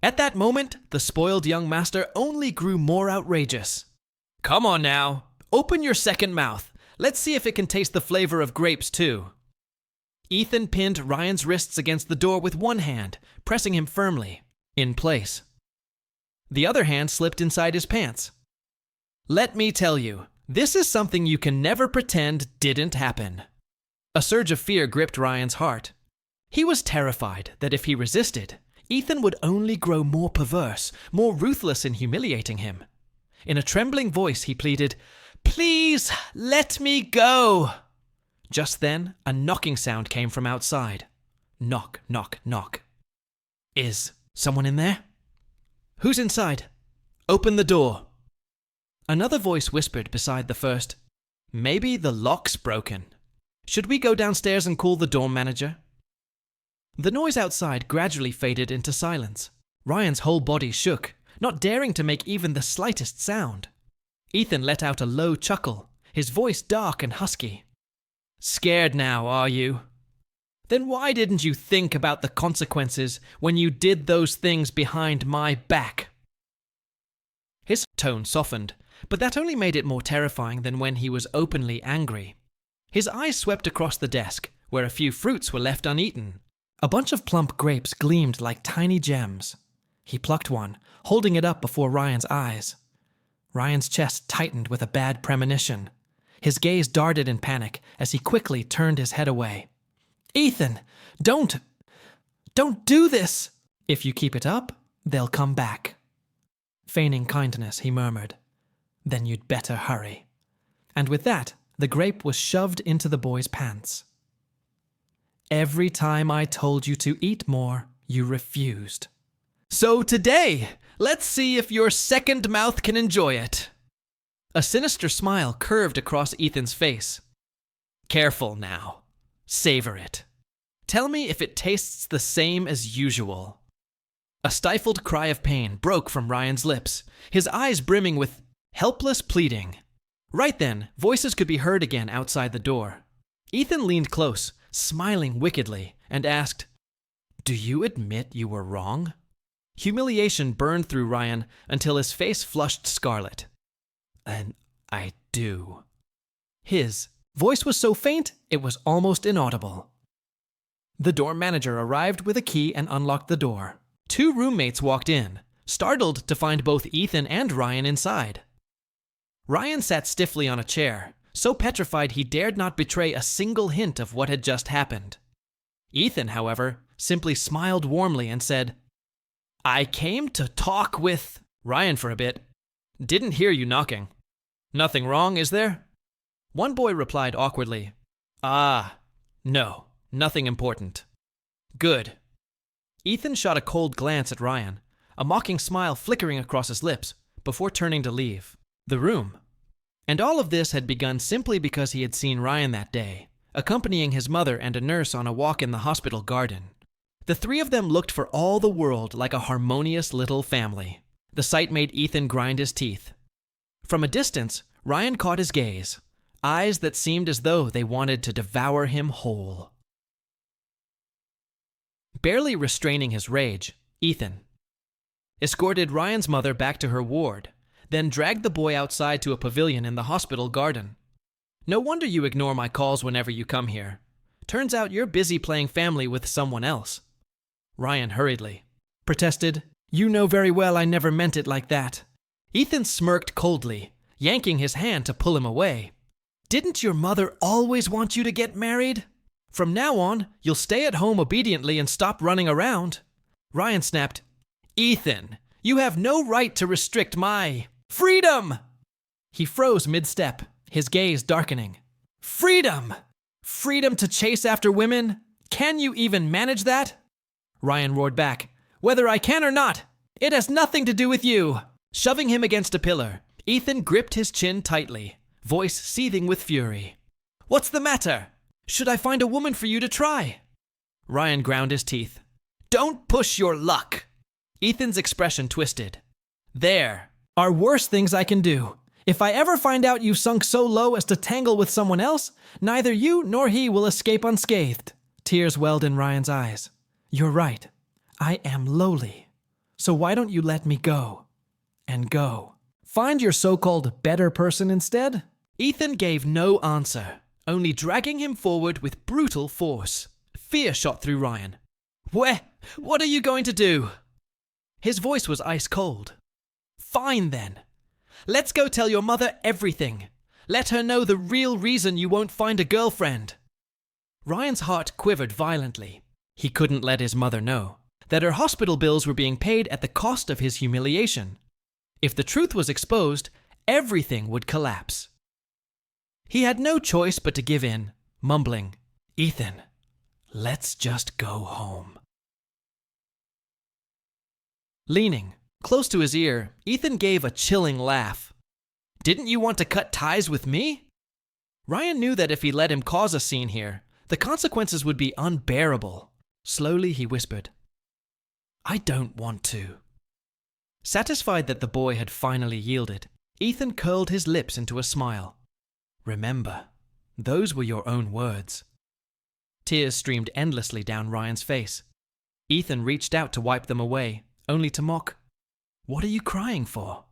At that moment, the spoiled young master only grew more outrageous. "Come on now, open your second mouth. Let's see if it can taste the flavor of grapes too." Ethan pinned Ryan's wrists against the door with one hand, pressing him firmly in place. The other hand slipped inside his pants. "Let me tell you, this is something you can never pretend didn't happen." A surge of fear gripped Ryan's heart. He was terrified that if he resisted, Ethan would only grow more perverse, more ruthless in humiliating him. In a trembling voice, he pleaded, "Please, let me go." Just then, a knocking sound came from outside. Knock, knock, knock. "Is someone in there?" "Who's inside?" "Open the door." Another voice whispered beside the first, "Maybe the lock's broken. Should we go downstairs and call the dorm manager?" The noise outside gradually faded into silence. Ryan's whole body shook, not daring to make even the slightest sound. Ethan let out a low chuckle, his voice dark and husky. "Scared now, are you? Then why didn't you think about the consequences when you did those things behind my back?" His tone softened, but that only made it more terrifying than when he was openly angry. His eyes swept across the desk, where a few fruits were left uneaten. A bunch of plump grapes gleamed like tiny gems. He plucked one, holding it up before Ryan's eyes. Ryan's chest tightened with a bad premonition. His gaze darted in panic as he quickly turned his head away. "Ethan, don't do this! If you keep it up, they'll come back." Feigning kindness, he murmured, "Then you'd better hurry." And with that, the grape was shoved into the boy's pants. "Every time I told you to eat more, you refused. So today, let's see if your second mouth can enjoy it." A sinister smile curved across Ethan's face. "Careful now. Savor it. Tell me if it tastes the same as usual." A stifled cry of pain broke from Ryan's lips, his eyes brimming with helpless pleading. Right then, voices could be heard again outside the door. Ethan leaned close, smiling wickedly, and asked, "Do you admit you were wrong?" Humiliation burned through Ryan until his face flushed scarlet. "And I do." His voice was so faint it was almost inaudible. The dorm manager arrived with a key and unlocked the door. Two roommates walked in, startled to find both Ethan and Ryan inside. Ryan sat stiffly on a chair, so petrified he dared not betray a single hint of what had just happened. Ethan, however, simply smiled warmly and said, "I came to talk with Ryan for a bit. Didn't hear you knocking. Nothing wrong, is there?" One boy replied awkwardly, No, nothing important." "Good." Ethan shot a cold glance at Ryan, a mocking smile flickering across his lips, before turning to leave the room. And all of this had begun simply because he had seen Ryan that day, accompanying his mother and a nurse on a walk in the hospital garden. The three of them looked for all the world like a harmonious little family. The sight made Ethan grind his teeth. From a distance, Ryan caught his gaze, eyes that seemed as though they wanted to devour him whole. Barely restraining his rage, Ethan escorted Ryan's mother back to her ward, then dragged the boy outside to a pavilion in the hospital garden. "No wonder you ignore my calls whenever you come here. Turns out you're busy playing family with someone else." Ryan hurriedly protested, "You know very well I never meant it like that." Ethan smirked coldly, yanking his hand to pull him away. "Didn't your mother always want you to get married? From now on, you'll stay at home obediently and stop running around." Ryan snapped, "Ethan, you have no right to restrict my freedom!" He froze mid-step, his gaze darkening. "Freedom! Freedom to chase after women? Can you even manage that?" Ryan roared back, "Whether I can or not, it has nothing to do with you." Shoving him against a pillar, Ethan gripped his chin tightly, voice seething with fury. "What's the matter? Should I find a woman for you to try?" Ryan ground his teeth. "Don't push your luck." Ethan's expression twisted. "There are worse things I can do. If I ever find out you've sunk so low as to tangle with someone else, neither you nor he will escape unscathed." Tears welled in Ryan's eyes. "You're right. I am lowly. So why don't you let me go? And go. Find your so-called better person instead? Ethan gave no answer, only dragging him forward with brutal force. Fear shot through Ryan. What are you going to do? His voice was ice cold. Fine then. Let's go tell your mother everything. Let her know the real reason you won't find a girlfriend. Ryan's heart quivered violently. He couldn't let his mother know that her hospital bills were being paid at the cost of his humiliation. If the truth was exposed, everything would collapse. He had no choice but to give in, mumbling, "Ethan, let's just go home." Leaning close to his ear, Ethan gave a chilling laugh. "Didn't you want to cut ties with me?" Ryan knew that if he let him cause a scene here, the consequences would be unbearable. Slowly he whispered, "I don't want to." Satisfied that the boy had finally yielded, Ethan curled his lips into a smile. "Remember, those were your own words." Tears streamed endlessly down Ryan's face. Ethan reached out to wipe them away, only to mock, "What are you crying for?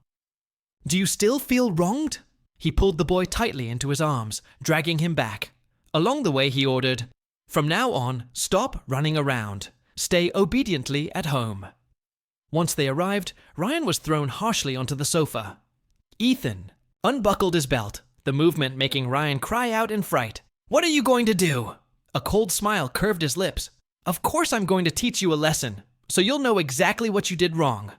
Do you still feel wronged?" He pulled the boy tightly into his arms, dragging him back. Along the way he ordered, "From now on, stop running around. Stay obediently at home." Once they arrived, Ryan was thrown harshly onto the sofa. Ethan unbuckled his belt, the movement making Ryan cry out in fright. "What are you going to do?" A cold smile curved his lips. "Of course I'm going to teach you a lesson, so you'll know exactly what you did wrong."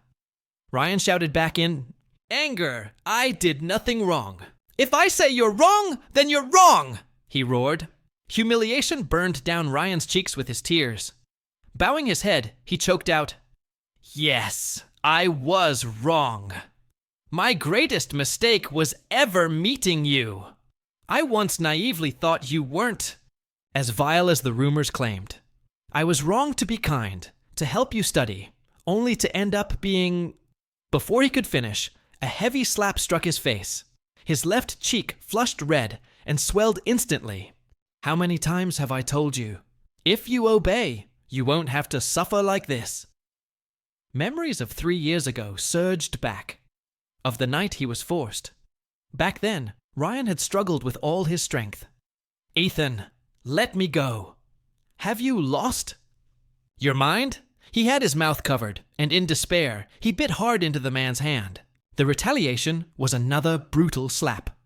Ryan shouted back in anger, "I did nothing wrong. If I say you're wrong, then you're wrong!" he roared. Humiliation burned down Ryan's cheeks with his tears. Bowing his head, he choked out, "Yes, I was wrong. My greatest mistake was ever meeting you. I once naively thought you weren't as vile as the rumors claimed. I was wrong to be kind, to help you study, only to end up being..." Before he could finish, a heavy slap struck his face. His left cheek flushed red and swelled instantly. "How many times have I told you? If you obey, you won't have to suffer like this." Memories of 3 years ago surged back. Of the night he was forced. Back then, Ryan had struggled with all his strength. "Ethan, let me go. Have you lost your mind?" He had his mouth covered, and in despair, he bit hard into the man's hand. The retaliation was another brutal slap.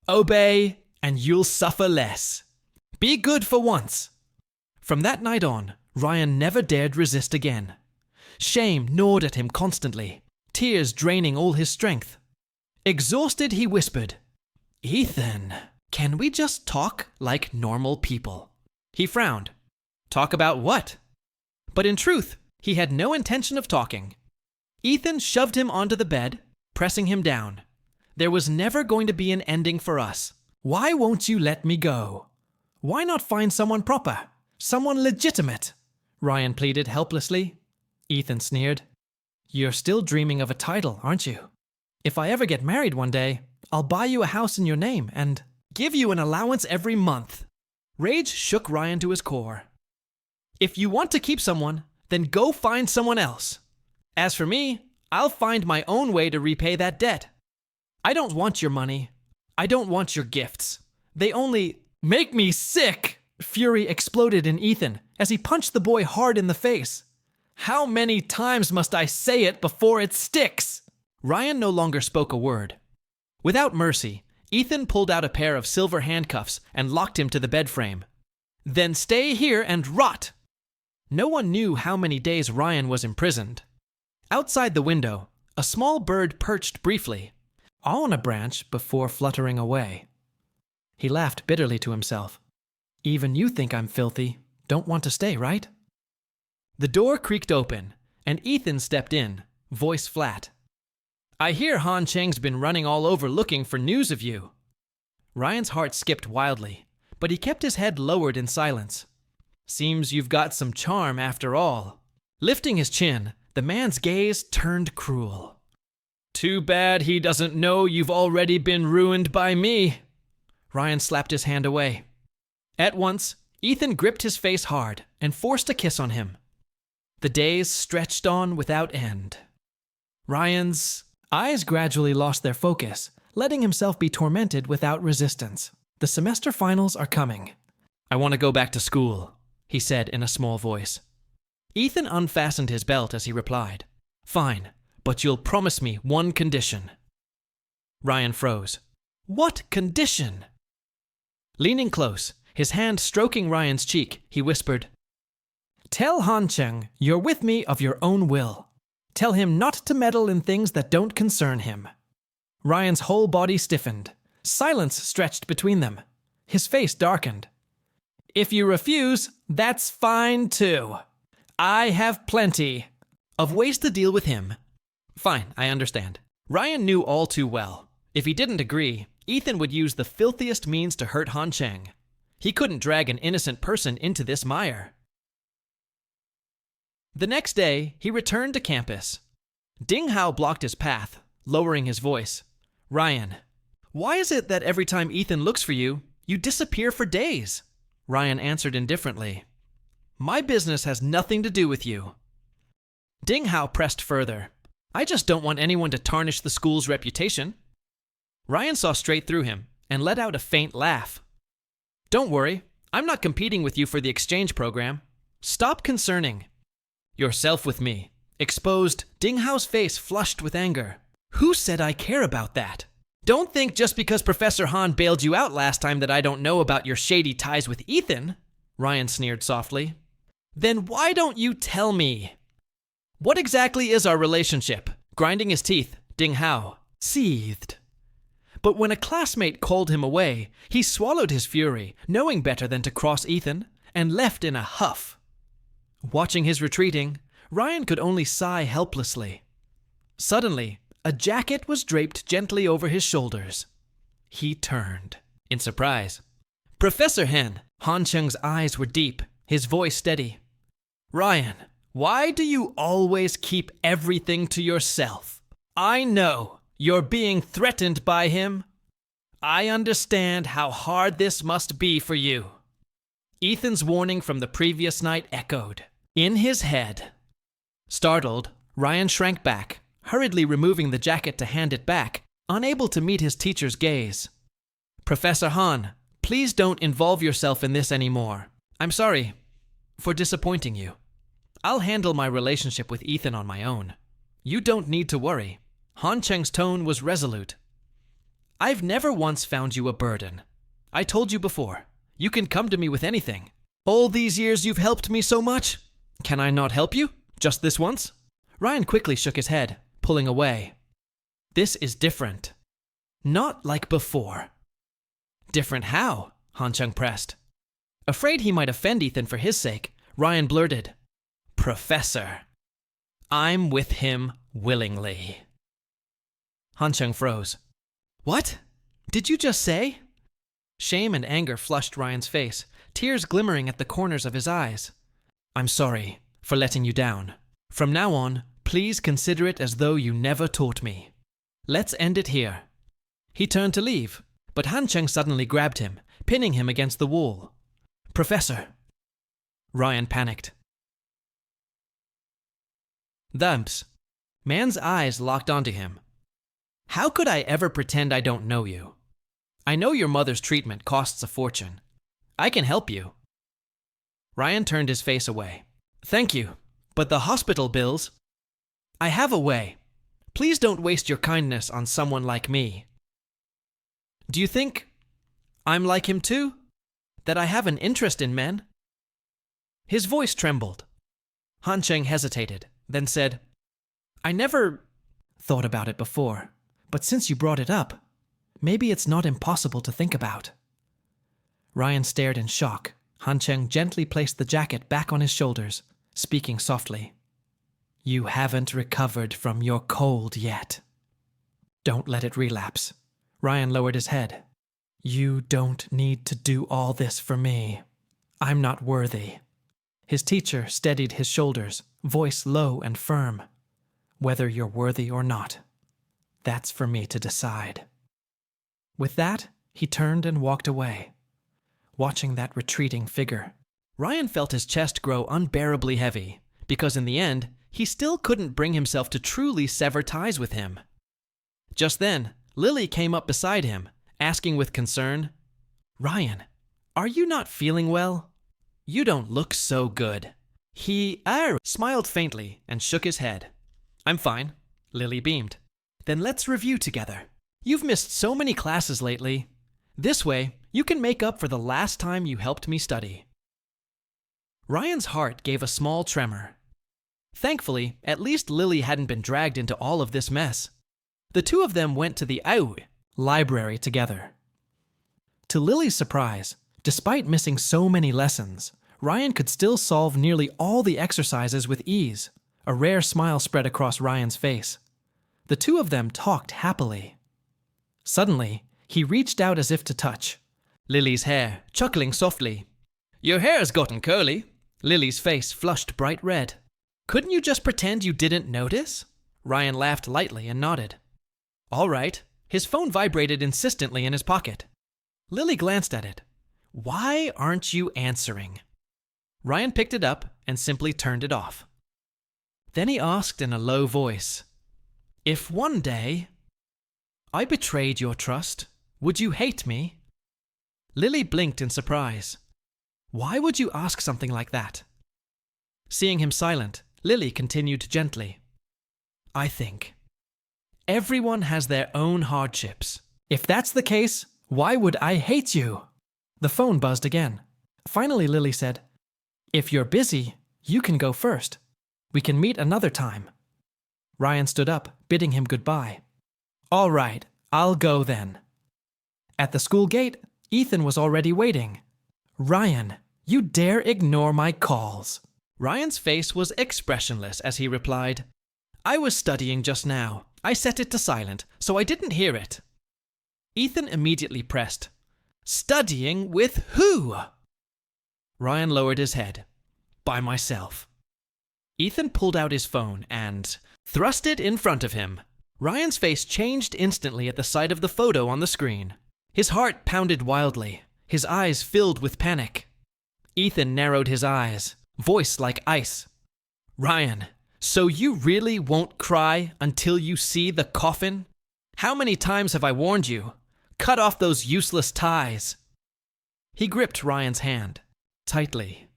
"Obey, and you'll suffer less. Be good for once." From that night on, Ryan never dared resist again. Shame gnawed at him constantly, tears draining all his strength. Exhausted, he whispered, "Ethan, can we just talk like normal people?" He frowned. Talk about what? But in truth, he had no intention of talking. Ethan shoved him onto the bed, pressing him down. "There was never going to be an ending for us. Why won't you let me go? Why not find someone proper? Someone legitimate?" Ryan pleaded helplessly. Ethan sneered. "You're still dreaming of a title, aren't you? If I ever get married one day, I'll buy you a house in your name and give you an allowance every month." Rage shook Ryan to his core. "If you want to keep someone, then go find someone else. As for me, I'll find my own way to repay that debt. I don't want your money. I don't want your gifts. They only make me sick." Fury exploded in Ethan as he punched the boy hard in the face. "How many times must I say it before it sticks?" Ryan no longer spoke a word. Without mercy, Ethan pulled out a pair of silver handcuffs and locked him to the bed frame. "Then stay here and rot." No one knew how many days Ryan was imprisoned. Outside the window, a small bird perched briefly, on a branch before fluttering away. He laughed bitterly to himself. "Even you think I'm filthy. Don't want to stay, right?" The door creaked open, and Ethan stepped in, voice flat. "I hear Han Cheng's been running all over looking for news of you." Ryan's heart skipped wildly, but he kept his head lowered in silence. "Seems you've got some charm after all." Lifting his chin, the man's gaze turned cruel. "Too bad he doesn't know you've already been ruined by me." Ryan slapped his hand away. At once, Ethan gripped his face hard and forced a kiss on him. The days stretched on without end. Ryan's eyes gradually lost their focus, letting himself be tormented without resistance. The semester finals are coming. I want to go back to school, he said in a small voice. Ethan unfastened his belt as he replied, Fine, but you'll promise me one condition. Ryan froze. What condition? Leaning close, his hand stroking Ryan's cheek, he whispered, Tell Han Cheng you're with me of your own will. Tell him not to meddle in things that don't concern him. Ryan's whole body stiffened. Silence stretched between them. His face darkened. If you refuse, that's fine too. I have plenty of ways to deal with him. Fine, I understand. Ryan knew all too well. If he didn't agree, Ethan would use the filthiest means to hurt Han Cheng. He couldn't drag an innocent person into this mire. The next day, he returned to campus. Ding Hao blocked his path, lowering his voice. Ryan, why is it that every time Ethan looks for you, you disappear for days? Ryan answered indifferently. My business has nothing to do with you. Ding Hao pressed further. I just don't want anyone to tarnish the school's reputation. Ryan saw straight through him and let out a faint laugh. Don't worry, I'm not competing with you for the exchange program. Stop concerning yourself with me. Exposed, Ding Hao's face flushed with anger. Who said I care about that? Don't think just because Professor Han bailed you out last time that I don't know about your shady ties with Ethan, Ryan sneered softly. Then why don't you tell me? What exactly is our relationship? Grinding his teeth, Ding Hao seethed. But when a classmate called him away, he swallowed his fury, knowing better than to cross Ethan, and left in a huff. Watching his retreating, Ryan could only sigh helplessly. Suddenly, a jacket was draped gently over his shoulders. He turned in surprise. Professor Hen, Han Cheng's eyes were deep, his voice steady. Ryan, why do you always keep everything to yourself? I know you're being threatened by him. I understand how hard this must be for you. Ethan's warning from the previous night echoed in his head. Startled, Ryan shrank back, hurriedly removing the jacket to hand it back, unable to meet his teacher's gaze. Professor Han, please don't involve yourself in this anymore. I'm sorry for disappointing you. I'll handle my relationship with Ethan on my own. You don't need to worry. Han Cheng's tone was resolute. I've never once found you a burden. I told you before. You can come to me with anything. All these years you've helped me so much. Can I not help you? Just this once? Ryan quickly shook his head, pulling away. This is different. Not like before. Different how? Han Cheng pressed. Afraid he might offend Ethan for his sake, Ryan blurted. Professor, I'm with him willingly. Han Cheng froze. What? Did you just say? Shame and anger flushed Ryan's face, tears glimmering at the corners of his eyes. I'm sorry for letting you down. From now on, please consider it as though you never taught me. Let's end it here. He turned to leave, but Han Cheng suddenly grabbed him, pinning him against the wall. Professor. Ryan panicked. Thumps. Man's eyes locked onto him. How could I ever pretend I don't know you? I know your mother's treatment costs a fortune. I can help you. Ryan turned his face away. Thank you, but the hospital bills... I have a way. Please don't waste your kindness on someone like me. Do you think I'm like him too? That I have an interest in men? His voice trembled. Han Cheng hesitated, then said, I never thought about it before, but since you brought it up, maybe it's not impossible to think about. Ryan stared in shock. Han Cheng gently placed the jacket back on his shoulders, speaking softly. You haven't recovered from your cold yet. Don't let it relapse. Ryan lowered his head. You don't need to do all this for me. I'm not worthy. His teacher steadied his shoulders, voice low and firm. Whether you're worthy or not, that's for me to decide. With that, he turned and walked away. Watching that retreating figure, Ryan felt his chest grow unbearably heavy, because in the end, he still couldn't bring himself to truly sever ties with him. Just then, Lily came up beside him, asking with concern, "Ryan, are you not feeling well? You don't look so good." He smiled faintly and shook his head. "I'm fine," Lily beamed. "Then let's review together. You've missed so many classes lately. This way, you can make up for the last time you helped me study." Ryan's heart gave a small tremor. Thankfully, at least Lily hadn't been dragged into all of this mess. The two of them went to the yaoi library together. To Lily's surprise, despite missing so many lessons, Ryan could still solve nearly all the exercises with ease. A rare smile spread across Ryan's face. The two of them talked happily. Suddenly, he reached out as if to touch Lily's hair, chuckling softly. "Your hair's gotten curly." Lily's face flushed bright red. "Couldn't you just pretend you didn't notice?" Ryan laughed lightly and nodded. "All right." His phone vibrated insistently in his pocket. Lily glanced at it. "Why aren't you answering?" Ryan picked it up and simply turned it off. Then he asked in a low voice, "If one day I betrayed your trust, would you hate me?" Lily blinked in surprise. Why would you ask something like that? Seeing him silent, Lily continued gently. "I think everyone has their own hardships. If that's the case, why would I hate you?" The phone buzzed again. Finally, Lily said, "If you're busy, you can go first. We can meet another time." Ryan stood up, bidding him goodbye. "All right, I'll go then." At the school gate, Ethan was already waiting. "Ryan, you dare ignore my calls." Ryan's face was expressionless as he replied, "I was studying just now. I set it to silent, so I didn't hear it." Ethan immediately pressed, "Studying with who?" Ryan lowered his head. "By myself." Ethan pulled out his phone and thrust it in front of him. Ryan's face changed instantly at the sight of the photo on the screen. His heart pounded wildly. His eyes filled with panic. Ethan narrowed his eyes, voice like ice. "Ryan, so you really won't cry until you see the coffin? How many times have I warned you? Cut off those useless ties." He gripped Ryan's hand, tightly.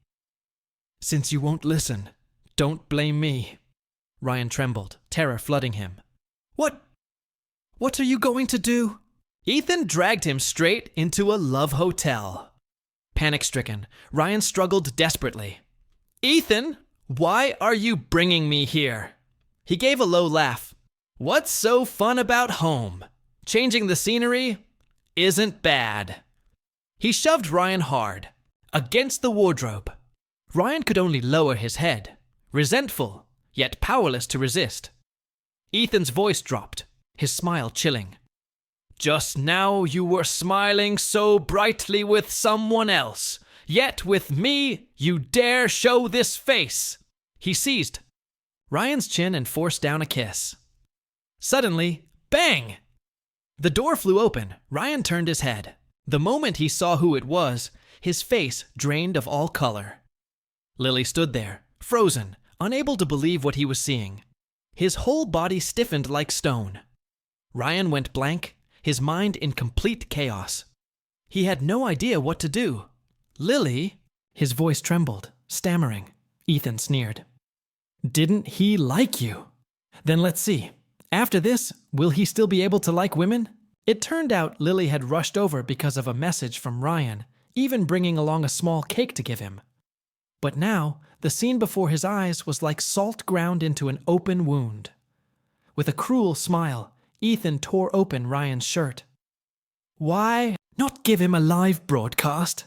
"Since you won't listen, don't blame me." Ryan trembled, terror flooding him. What are you going to do?" Ethan dragged him straight into a love hotel. Panic-stricken, Ryan struggled desperately. "Ethan, why are you bringing me here?" He gave a low laugh. "What's so fun about home? Changing the scenery isn't bad." He shoved Ryan hard, against the wardrobe. Ryan could only lower his head, resentful, yet powerless to resist. Ethan's voice dropped, his smile chilling. "Just now you were smiling so brightly with someone else, yet with me you dare show this face." He seized Ryan's chin and forced down a kiss. Suddenly, bang! The door flew open. Ryan turned his head. The moment he saw who it was, his face drained of all color. Lily stood there, frozen, unable to believe what he was seeing. His whole body stiffened like stone. Ryan went blank, his mind in complete chaos. He had no idea what to do. "Lily?" His voice trembled, stammering. Ethan sneered. "Didn't he like you? Then let's see. After this, will he still be able to like women?" It turned out Lily had rushed over because of a message from Ryan, even bringing along a small cake to give him. But now, the scene before his eyes was like salt ground into an open wound. With a cruel smile, Ethan tore open Ryan's shirt. "Why not give him a live broadcast?"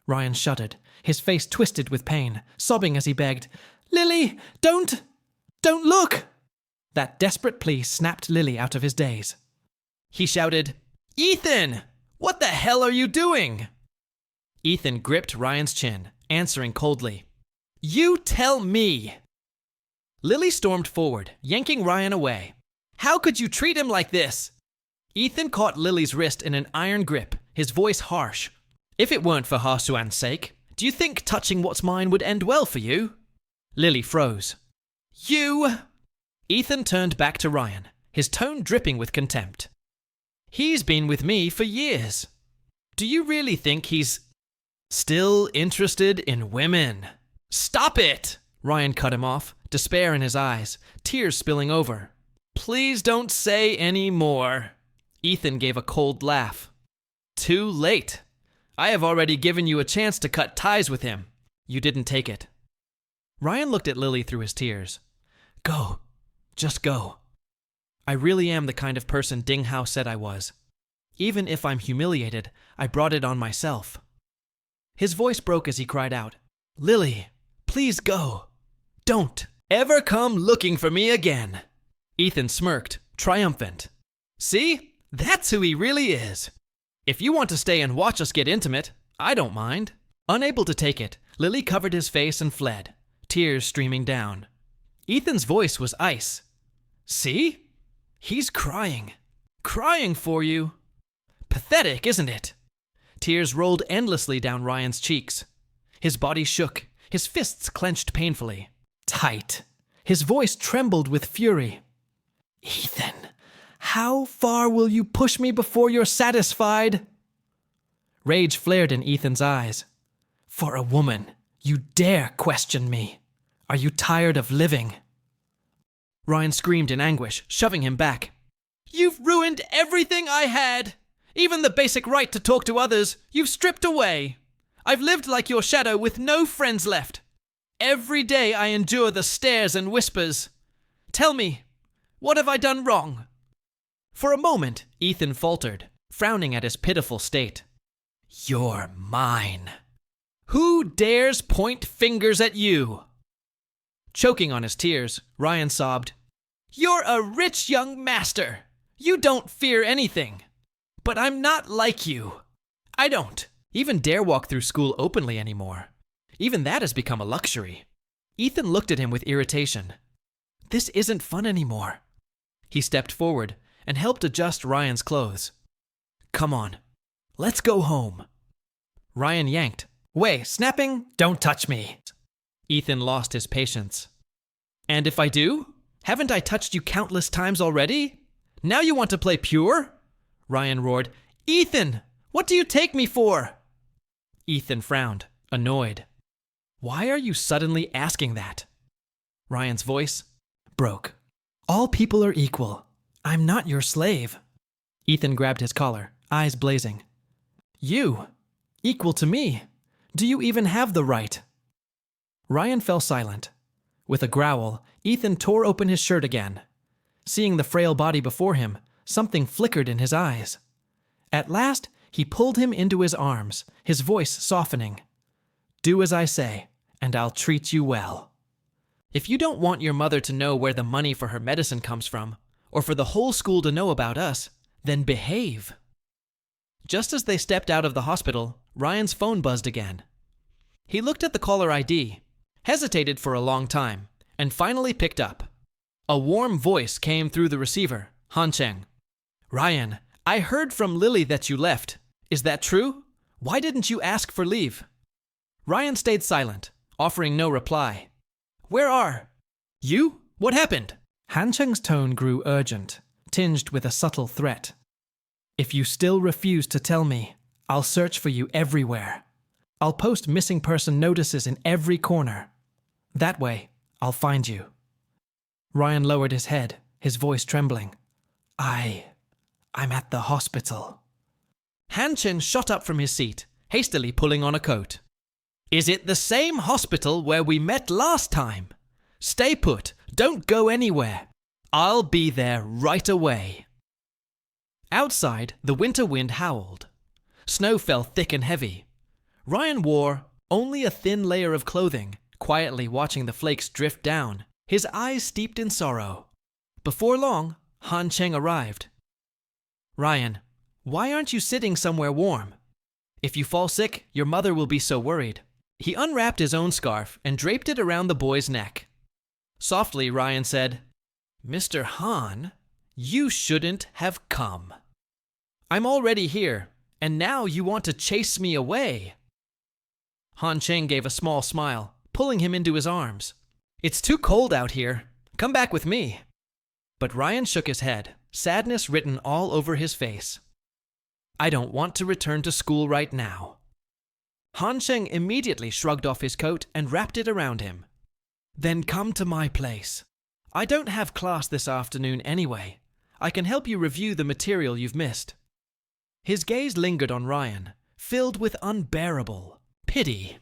Ryan shuddered, his face twisted with pain, sobbing as he begged, "Lily, don't look!" That desperate plea snapped Lily out of his daze. He shouted, "Ethan! What the hell are you doing?" Ethan gripped Ryan's chin, answering coldly, "You tell me!" Lily stormed forward, yanking Ryan away. "How could you treat him like this?" Ethan caught Lily's wrist in an iron grip, his voice harsh. "If it weren't for Harsuan's sake, do you think touching what's mine would end well for you?" Lily froze. You! Ethan turned back to Ryan, his tone dripping with contempt. He's been with me for years. Do you really think he's still interested in women? Stop it! Ryan cut him off, despair in his eyes, tears spilling over. Please don't say any more. Ethan gave a cold laugh. Too late. I have already given you a chance to cut ties with him. You didn't take it. Ryan looked at Lily through his tears. Go. Just go. I really am the kind of person Ding Hao said I was. Even if I'm humiliated, I brought it on myself. His voice broke as he cried out, Lily, please go. Don't ever come looking for me again. Ethan smirked, triumphant. See? That's who he really is. If you want to stay and watch us get intimate, I don't mind. Unable to take it, Lily covered his face and fled, tears streaming down. Ethan's voice was ice. See? He's crying. Crying for you. Pathetic, isn't it? Tears rolled endlessly down Ryan's cheeks. His body shook, his fists clenched painfully. Tight. His voice trembled with fury. Ethan, how far will you push me before you're satisfied? Rage flared in Ethan's eyes. For a woman, you dare question me. Are you tired of living? Ryan screamed in anguish, shoving him back. You've ruined everything I had! Even the basic right to talk to others, you've stripped away. I've lived like your shadow with no friends left. Every day I endure the stares and whispers. Tell me, what have I done wrong? For a moment, Ethan faltered, frowning at his pitiful state. You're mine. Who dares point fingers at you? Choking on his tears, Ryan sobbed, You're a rich young master. You don't fear anything. But I'm not like you. I don't even dare walk through school openly anymore. Even that has become a luxury. Ethan looked at him with irritation. This isn't fun anymore. He stepped forward and helped adjust Ryan's clothes. Come on, let's go home. Ryan yanked. Wait, snapping? Don't touch me. Ethan lost his patience. And if I do? Haven't I touched you countless times already? Now you want to play pure? Ryan roared. Ethan, what do you take me for? Ethan frowned, annoyed. Why are you suddenly asking that? Ryan's voice broke. All people are equal. I'm not your slave. Ethan grabbed his collar, eyes blazing. You, equal to me. Do you even have the right? Ryan fell silent. With a growl, Ethan tore open his shirt again. Seeing the frail body before him, something flickered in his eyes. At last, he pulled him into his arms, his voice softening. Do as I say, and I'll treat you well. If you don't want your mother to know where the money for her medicine comes from, or for the whole school to know about us, then behave. Just as they stepped out of the hospital, Ryan's phone buzzed again. He looked at the caller ID, hesitated for a long time, and finally picked up. A warm voice came through the receiver, Han Cheng. Ryan, I heard from Lily that you left. Is that true? Why didn't you ask for leave? Ryan stayed silent, offering no reply. Where are you? What happened? Han Cheng's tone grew urgent, tinged with a subtle threat. If you still refuse to tell me, I'll search for you everywhere. I'll post missing person notices in every corner. That way, I'll find you. Ryan lowered his head, his voice trembling. I'm at the hospital. Han Chen shot up from his seat, hastily pulling on a coat. Is it the same hospital where we met last time? Stay put, don't go anywhere. I'll be there right away. Outside, the winter wind howled. Snow fell thick and heavy. Ryan wore only a thin layer of clothing, quietly watching the flakes drift down, his eyes steeped in sorrow. Before long, Han Cheng arrived. Ryan, why aren't you sitting somewhere warm? If you fall sick, your mother will be so worried. He unwrapped his own scarf and draped it around the boy's neck. Softly, Ryan said, Mr. Han, you shouldn't have come. I'm already here, and now you want to chase me away. Han Cheng gave a small smile, pulling him into his arms. It's too cold out here. Come back with me. But Ryan shook his head, sadness written all over his face. I don't want to return to school right now. Hansheng immediately shrugged off his coat and wrapped it around him. Then come to my place. I don't have class this afternoon anyway. I can help you review the material you've missed. His gaze lingered on Ryan, filled with unbearable pity.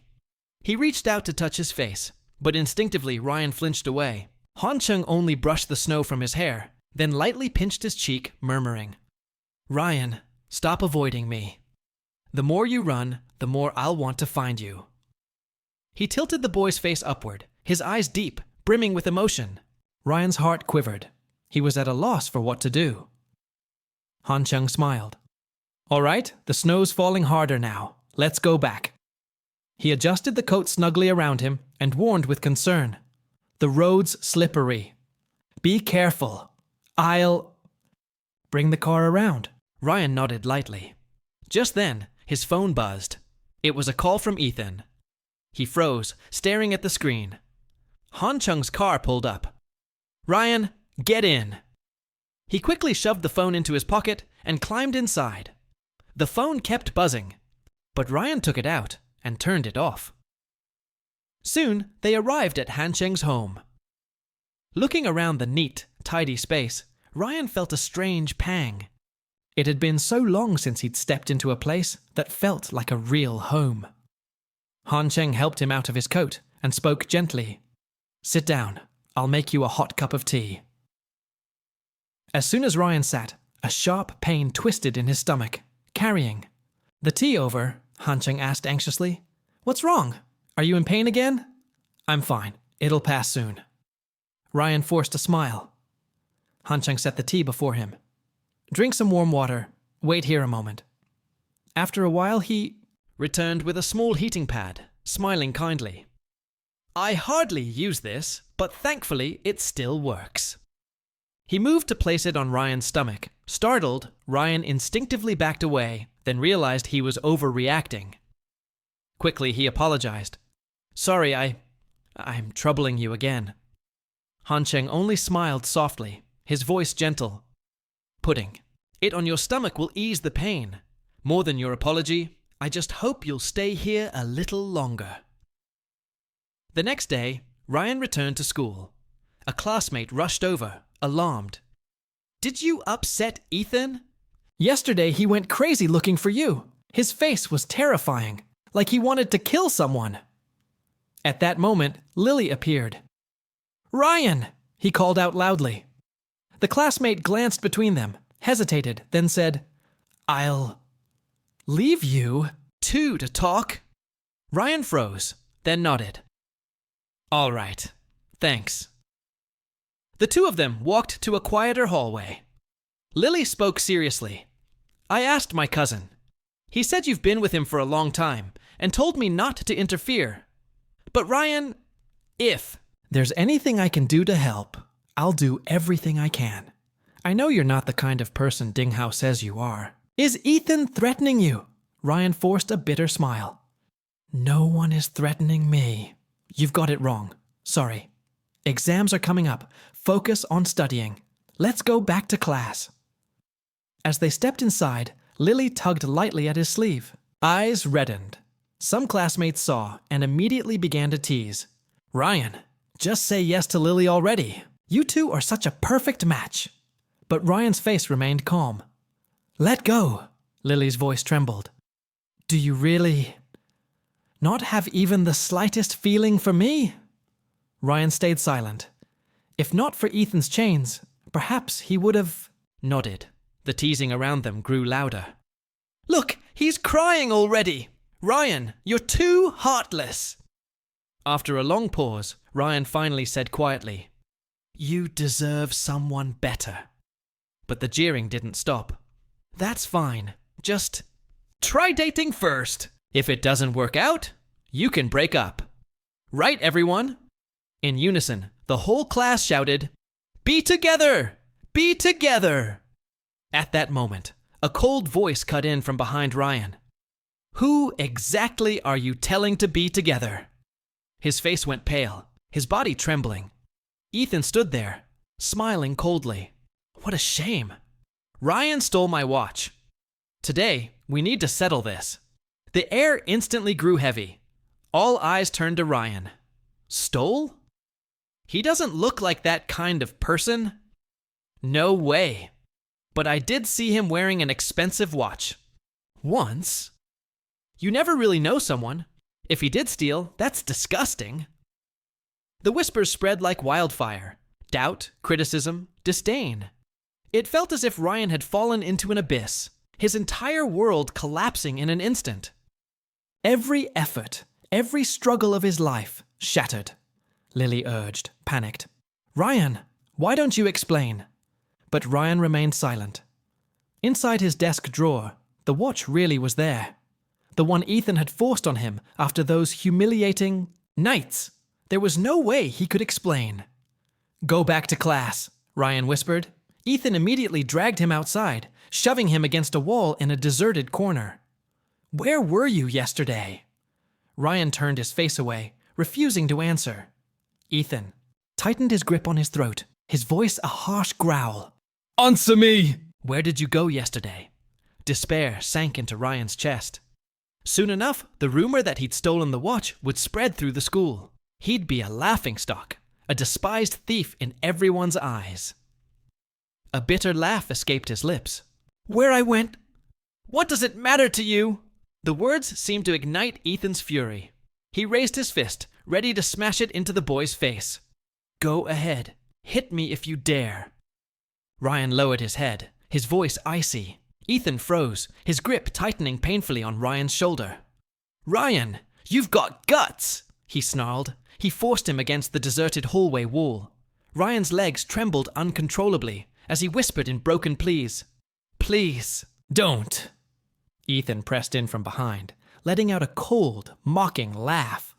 He reached out to touch his face, but instinctively Ryan flinched away. Hansheng only brushed the snow from his hair, then lightly pinched his cheek, murmuring, Ryan, stop avoiding me. The more you run, the more I'll want to find you. He tilted the boy's face upward, his eyes deep, brimming with emotion. Ryan's heart quivered. He was at a loss for what to do. Hansheng smiled. All right, the snow's falling harder now. Let's go back. He adjusted the coat snugly around him and warned with concern. The road's slippery. Be careful. I'll bring the car around. Ryan nodded lightly. Just then, his phone buzzed. It was a call from Ethan. He froze, staring at the screen. Hansheng's car pulled up. Ryan, get in. He quickly shoved the phone into his pocket and climbed inside. The phone kept buzzing, but Ryan took it out and turned it off. Soon, they arrived at Hansheng's home. Looking around the neat, tidy space, Ryan felt a strange pang. It had been so long since he'd stepped into a place that felt like a real home. Hansheng helped him out of his coat and spoke gently. Sit down. I'll make you a hot cup of tea. As soon as Ryan sat, a sharp pain twisted in his stomach, carrying. The tea over? Hansheng asked anxiously. What's wrong? Are you in pain again? I'm fine. It'll pass soon. Ryan forced a smile. Hansheng set the tea before him. Drink some warm water. Wait here a moment. After a while, he returned with a small heating pad, smiling kindly. I hardly use this, but thankfully it still works. He moved to place it on Ryan's stomach. Startled, Ryan instinctively backed away, then realized he was overreacting. Quickly, he apologized. Sorry, I'm troubling you again. Hansheng only smiled softly, his voice gentle. Pudding. It on your stomach will ease the pain. More than your apology, I just hope you'll stay here a little longer. The next day, Ryan returned to school. A classmate rushed over, alarmed. Did you upset Ethan? Yesterday he went crazy looking for you. His face was terrifying, like he wanted to kill someone. At that moment, Lily appeared. Ryan! He called out loudly. The classmate glanced between them, hesitated, then said, I'll leave you two to talk. Ryan froze, then nodded. All right, thanks. The two of them walked to a quieter hallway. Lily spoke seriously. I asked my cousin. He said you've been with him for a long time and told me not to interfere. But Ryan, if there's anything I can do to help, I'll do everything I can. I know you're not the kind of person Ding Hao says you are. Is Ethan threatening you? Ryan forced a bitter smile. No one is threatening me. You've got it wrong. Sorry. Exams are coming up. Focus on studying. Let's go back to class. As they stepped inside, Lily tugged lightly at his sleeve. Eyes reddened. Some classmates saw and immediately began to tease. Ryan, just say yes to Lily already. You two are such a perfect match. But Ryan's face remained calm. Let go. Lily's voice trembled. Do you really not have even the slightest feeling for me? Ryan stayed silent. If not for Ethan's chains, perhaps he would have nodded. The teasing around them grew louder. Look, he's crying already. Ryan, you're too heartless. After a long pause, Ryan finally said quietly, You deserve someone better. But the jeering didn't stop. That's fine. Just try dating first. If it doesn't work out, you can break up. Right, everyone? In unison, the whole class shouted, Be together! Be together! At that moment, a cold voice cut in from behind Ryan. Who exactly are you telling to be together? His face went pale. his body trembling. Ethan stood there, smiling coldly. What a shame. Ryan stole my watch. Today, we need to settle this. The air instantly grew heavy. All eyes turned to Ryan. Stole? He doesn't look like that kind of person. No way. But I did see him wearing an expensive watch. Once. You never really know someone. If he did steal, that's disgusting. The whispers spread like wildfire. Doubt, criticism, disdain. It felt as if Ryan had fallen into an abyss, his entire world collapsing in an instant. Every effort, every struggle of his life shattered. Lily urged, panicked. Ryan, why don't you explain? But Ryan remained silent. Inside his desk drawer, the watch really was there. The one Ethan had forced on him after those humiliating nights. There was no way he could explain. Go back to class, Ryan whispered. Ethan immediately dragged him outside, shoving him against a wall in a deserted corner. Where were you yesterday? Ryan turned his face away, refusing to answer. Ethan tightened his grip on his throat, his voice a harsh growl. Answer me! Where did you go yesterday? Despair sank into Ryan's chest. Soon enough, the rumor that he'd stolen the watch would spread through the school. He'd be a laughingstock, a despised thief in everyone's eyes. A bitter laugh escaped his lips. Where I went? What does it matter to you? The words seemed to ignite Ethan's fury. He raised his fist, ready to smash it into the boy's face. Go ahead. Hit me if you dare. Ryan lowered his head, his voice icy. Ethan froze, his grip tightening painfully on Ryan's shoulder. Ryan, you've got guts, he snarled. He forced him against the deserted hallway wall. Ryan's legs trembled uncontrollably as he whispered in broken pleas. Please, don't. Ethan pressed in from behind, letting out a cold, mocking laugh.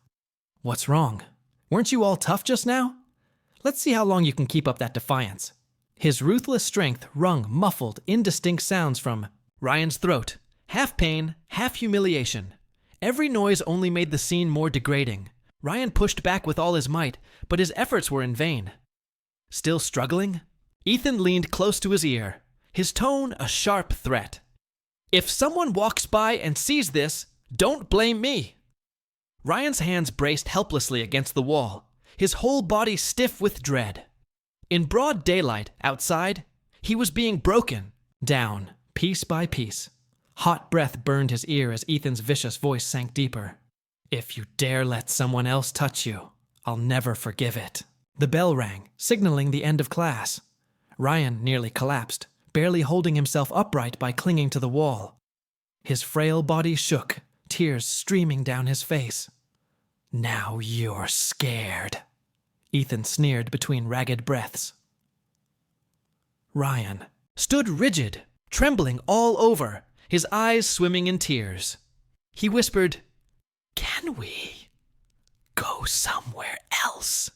What's wrong? Weren't you all tough just now? Let's see how long you can keep up that defiance. His ruthless strength wrung muffled, indistinct sounds from Ryan's throat, half pain, half humiliation. Every noise only made the scene more degrading. Ryan pushed back with all his might, but his efforts were in vain. Still struggling? Ethan leaned close to his ear, his tone a sharp threat. If someone walks by and sees this, don't blame me. Ryan's hands braced helplessly against the wall, his whole body stiff with dread. In broad daylight, outside, he was being broken down, piece by piece. Hot breath burned his ear as Ethan's vicious voice sank deeper. If you dare let someone else touch you, I'll never forgive it. The bell rang, signaling the end of class. Ryan nearly collapsed, barely holding himself upright by clinging to the wall. His frail body shook, tears streaming down his face. Now you're scared, Ethan sneered between ragged breaths. Ryan stood rigid, trembling all over, his eyes swimming in tears. He whispered, Can we go somewhere else?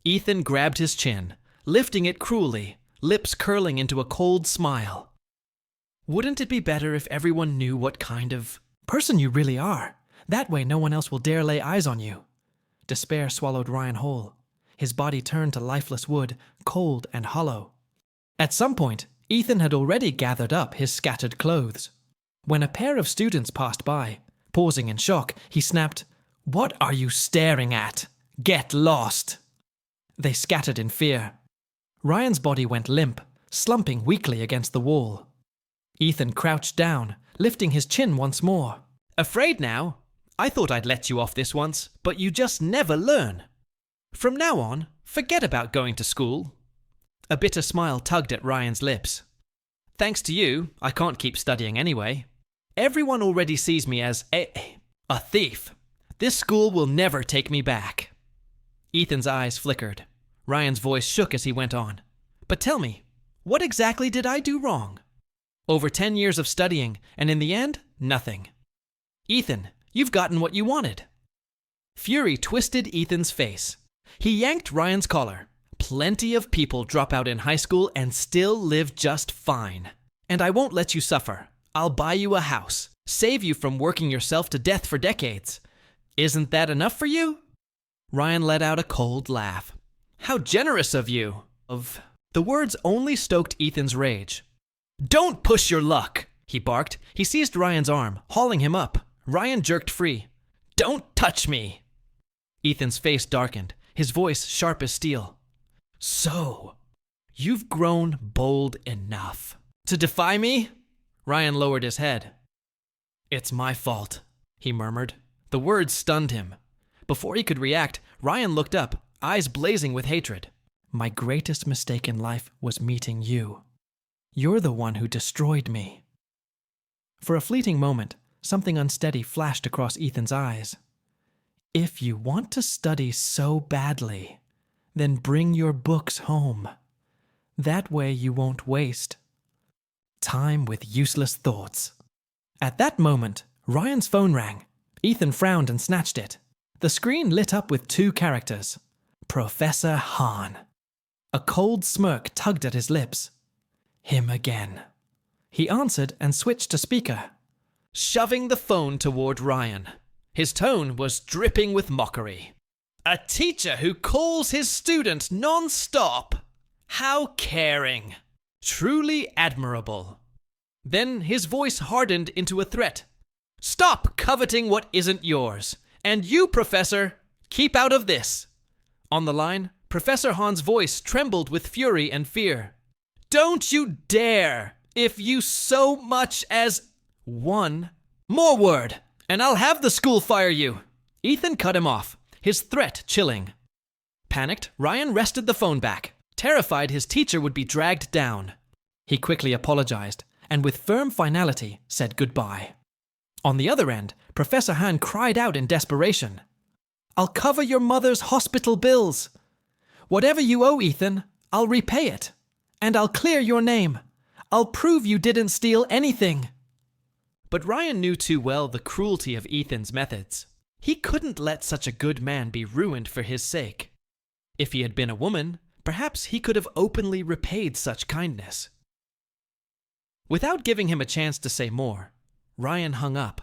Ethan grabbed his chin, lifting it cruelly, lips curling into a cold smile. Wouldn't it be better if everyone knew what kind of person you really are? That way no one else will dare lay eyes on you. Despair swallowed Ryan whole. His body turned to lifeless wood, cold and hollow. At some point, Ethan had already gathered up his scattered clothes. When a pair of students passed by, pausing in shock, he snapped, What are you staring at? Get lost! They scattered in fear. Ryan's body went limp, slumping weakly against the wall. Ethan crouched down, lifting his chin once more. Afraid now? I thought I'd let you off this once, but you just never learn. From now on, forget about going to school. A bitter smile tugged at Ryan's lips. Thanks to you, I can't keep studying anyway. Everyone already sees me as a thief. This school will never take me back. Ethan's eyes flickered. Ryan's voice shook as he went on. But tell me, what exactly did I do wrong? Over 10 years of studying, and in the end, nothing. Ethan, you've gotten what you wanted. Fury twisted Ethan's face. He yanked Ryan's collar. Plenty of people drop out in high school and still live just fine. And I won't let you suffer. I'll buy you a house, save you from working yourself to death for decades. Isn't that enough for you? Ryan let out a cold laugh. How generous of you. The words only stoked Ethan's rage. Don't push your luck, he barked. He seized Ryan's arm, hauling him up. Ryan jerked free. Don't touch me. Ethan's face darkened, his voice sharp as steel. So, you've grown bold enough to defy me? Ryan lowered his head. It's my fault, he murmured. The words stunned him. Before he could react, Ryan looked up, eyes blazing with hatred. My greatest mistake in life was meeting you. You're the one who destroyed me. For a fleeting moment, something unsteady flashed across Ethan's eyes. If you want to study so badly, then bring your books home. That way you won't waste time with useless thoughts. At that moment, Ryan's phone rang. Ethan frowned and snatched it. The screen lit up with 2 characters. Professor Hahn. A cold smirk tugged at his lips. Him again. He answered and switched to speaker, shoving the phone toward Ryan. His tone was dripping with mockery. A teacher who calls his student non-stop. How caring. Truly admirable. Then his voice hardened into a threat. Stop coveting what isn't yours. And you, Professor, keep out of this. On the line, Professor Hahn's voice trembled with fury and fear. Don't you dare, if you so much as one more word, and I'll have the school fire you. Ethan cut him off, his threat chilling. Panicked, Ryan wrested the phone back, terrified his teacher would be dragged down. He quickly apologized, and with firm finality said goodbye. On the other end, Professor Hahn cried out in desperation. I'll cover your mother's hospital bills. Whatever you owe, Ethan, I'll repay it. And I'll clear your name. I'll prove you didn't steal anything. But Ryan knew too well the cruelty of Ethan's methods. He couldn't let such a good man be ruined for his sake. If he had been a woman, perhaps he could have openly repaid such kindness. Without giving him a chance to say more, Ryan hung up.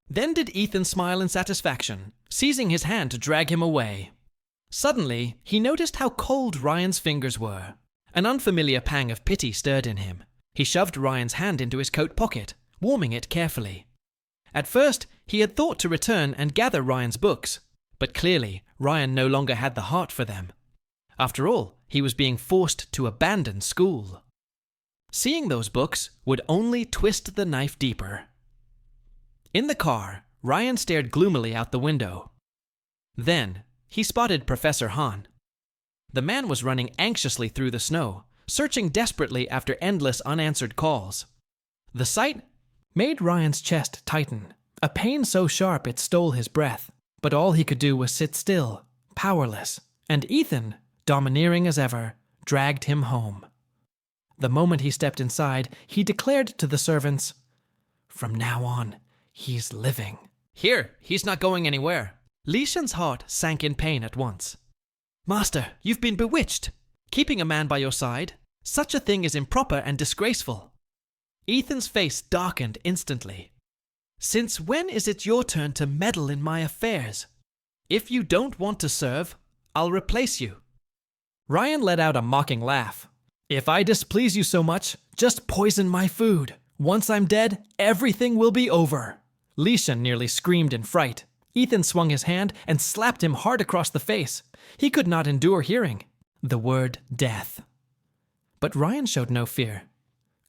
Then did Ethan smile in satisfaction, seizing his hand to drag him away. Suddenly, he noticed how cold Ryan's fingers were. An unfamiliar pang of pity stirred in him. He shoved Ryan's hand into his coat pocket, warming it carefully. At first, he had thought to return and gather Ryan's books, but clearly, Ryan no longer had the heart for them. After all, he was being forced to abandon school. Seeing those books would only twist the knife deeper. In the car, Ryan stared gloomily out the window. Then, he spotted Professor Hahn. The man was running anxiously through the snow, searching desperately after endless unanswered calls. The sight made Ryan's chest tighten, a pain so sharp it stole his breath, but all he could do was sit still, powerless, and Ethan, domineering as ever, dragged him home. The moment he stepped inside, he declared to the servants, "From now on, he's living." "Here, he's not going anywhere." Li Shen's heart sank in pain at once. "Master, you've been bewitched. Keeping a man by your side, such a thing is improper and disgraceful." Ethan's face darkened instantly. "Since when is it your turn to meddle in my affairs? If you don't want to serve, I'll replace you." Ryan let out a mocking laugh. "If I displease you so much, just poison my food. Once I'm dead, everything will be over." Li Shen nearly screamed in fright. Ethan swung his hand and slapped him hard across the face. He could not endure hearing the word death. But Ryan showed no fear.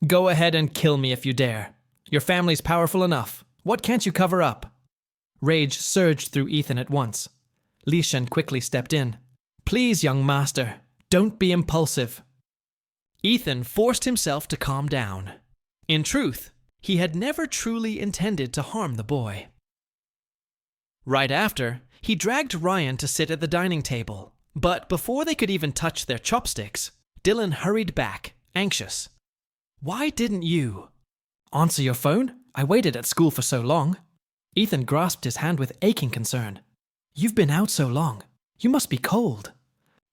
"Go ahead and kill me if you dare. Your family's powerful enough. What can't you cover up?" Rage surged through Ethan at once. Li Shen quickly stepped in. "Please, young master, don't be impulsive." Ethan forced himself to calm down. In truth, he had never truly intended to harm the boy. Right after, he dragged Ryan to sit at the dining table. But before they could even touch their chopsticks, Dylan hurried back, anxious. "Why didn't you?" "Answer your phone? I waited at school for so long." Ethan grasped his hand with aching concern. "You've been out so long. You must be cold."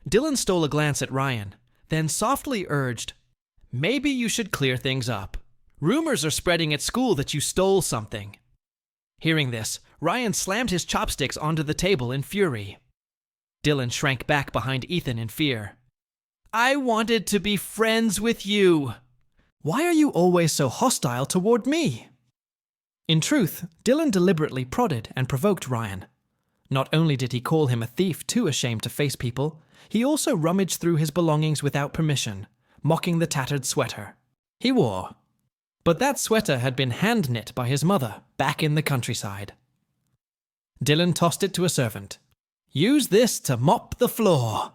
Dylan stole a glance at Ryan, then softly urged, "Maybe you should clear things up. Rumors are spreading at school that you stole something." Hearing this, Ryan slammed his chopsticks onto the table in fury. Dylan shrank back behind Ethan in fear. I wanted to be friends with you. Why are you always so hostile toward me? In truth, Dylan deliberately prodded and provoked Ryan. Not only did he call him a thief too ashamed to face people, he also rummaged through his belongings without permission, mocking the tattered sweater he wore. But that sweater had been hand-knit by his mother back in the countryside. Dylan tossed it to a servant. Use this to mop the floor.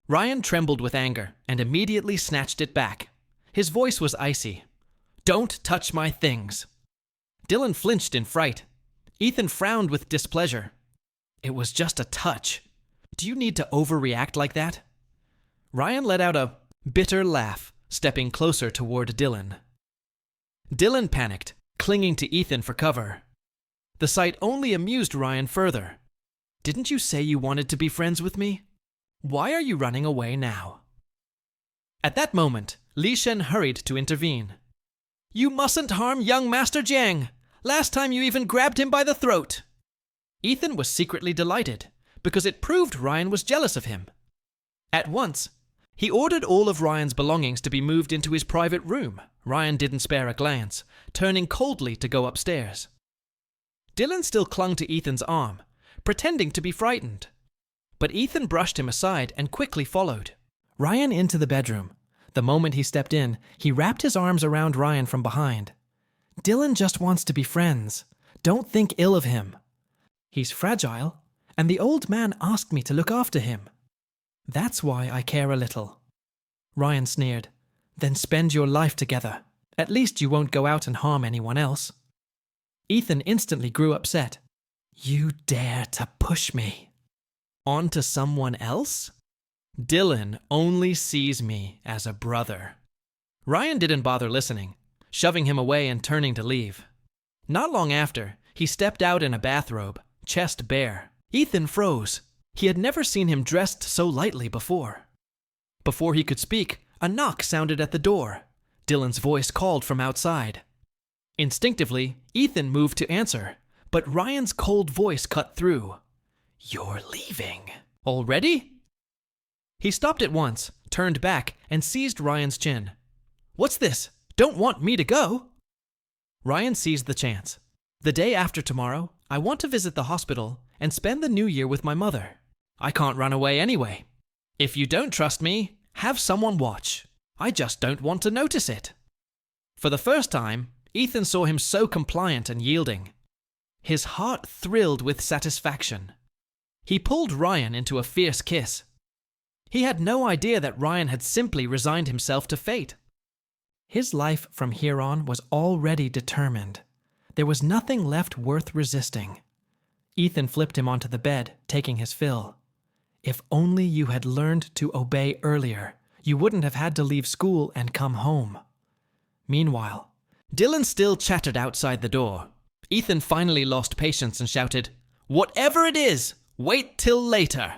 Ryan trembled with anger and immediately snatched it back. His voice was icy. Don't touch my things. Dylan flinched in fright. Ethan frowned with displeasure. It was just a touch. Do you need to overreact like that? Ryan let out a bitter laugh, stepping closer toward Dylan. Dylan panicked, clinging to Ethan for cover. The sight only amused Ryan further. Didn't you say you wanted to be friends with me? Why are you running away now? At that moment, Li Shen hurried to intervene. You mustn't harm young Master Jiang. Last time you even grabbed him by the throat. Ethan was secretly delighted, because it proved Ryan was jealous of him. At once, he ordered all of Ryan's belongings to be moved into his private room. Ryan didn't spare a glance, turning coldly to go upstairs. Dylan still clung to Ethan's arm, pretending to be frightened. But Ethan brushed him aside and quickly followed Ryan into the bedroom. The moment he stepped in, he wrapped his arms around Ryan from behind. Dylan just wants to be friends. Don't think ill of him. He's fragile, and the old man asked me to look after him. That's why I care a little. Ryan sneered. Then spend your life together. At least you won't go out and harm anyone else. Ethan instantly grew upset. You dare to push me. On to someone else? Dylan only sees me as a brother. Ryan didn't bother listening, shoving him away and turning to leave. Not long after, he stepped out in a bathrobe, chest bare. Ethan froze. He had never seen him dressed so lightly before. Before he could speak, a knock sounded at the door. Dylan's voice called from outside. Instinctively, Ethan moved to answer, but Ryan's cold voice cut through. You're leaving. Already? He stopped at once, turned back, and seized Ryan's chin. What's this? Don't want me to go? Ryan seized the chance. The day after tomorrow, I want to visit the hospital and spend the new year with my mother. I can't run away anyway. If you don't trust me, have someone watch. I just don't want to notice it. For the first time, Ethan saw him so compliant and yielding. His heart thrilled with satisfaction. He pulled Ryan into a fierce kiss. He had no idea that Ryan had simply resigned himself to fate. His life from here on was already determined. There was nothing left worth resisting. Ethan flipped him onto the bed, taking his fill. If only you had learned to obey earlier, you wouldn't have had to leave school and come home. Meanwhile, Dylan still chattered outside the door. Ethan finally lost patience and shouted, Whatever it is, wait till later.